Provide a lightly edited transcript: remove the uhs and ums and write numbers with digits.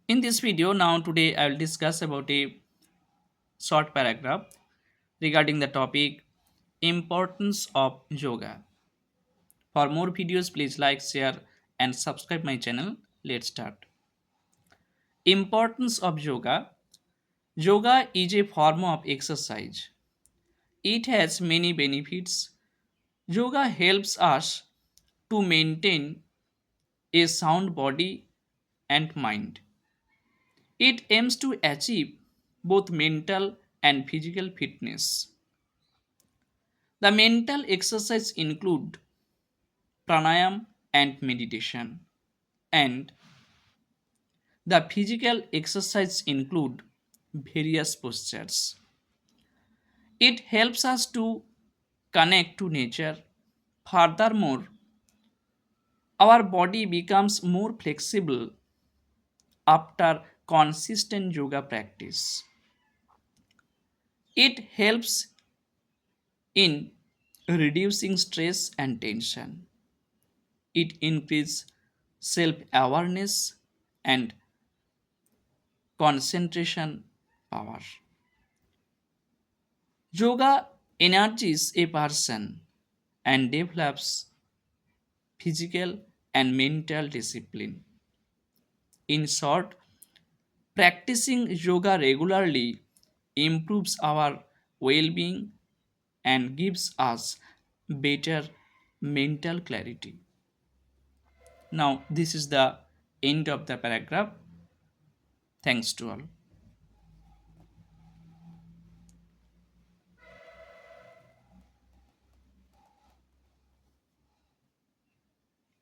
In this video, now today I will discuss about a short paragraph regarding the topic importance of yoga. For more videos, please like, share, and subscribe my channel. Let's start. Importance of yoga. Yoga is a form of exercise. It has many benefits. Yoga helps us to maintain a sound body and mind. It aims to achieve both mental and physical fitness. The mental exercise include pranayam and meditation, and the physical exercise include various postures. It helps us to connect to nature. Furthermore, our body becomes more flexible after consistent yoga practice. It helps in reducing stress and tension. It increases self awareness and concentration power. Yoga energizes a person and develops physical and mental discipline. In short, practicing yoga regularly improves our well being and gives us better mental clarity. Now, this is the end of the paragraph. Thanks to all.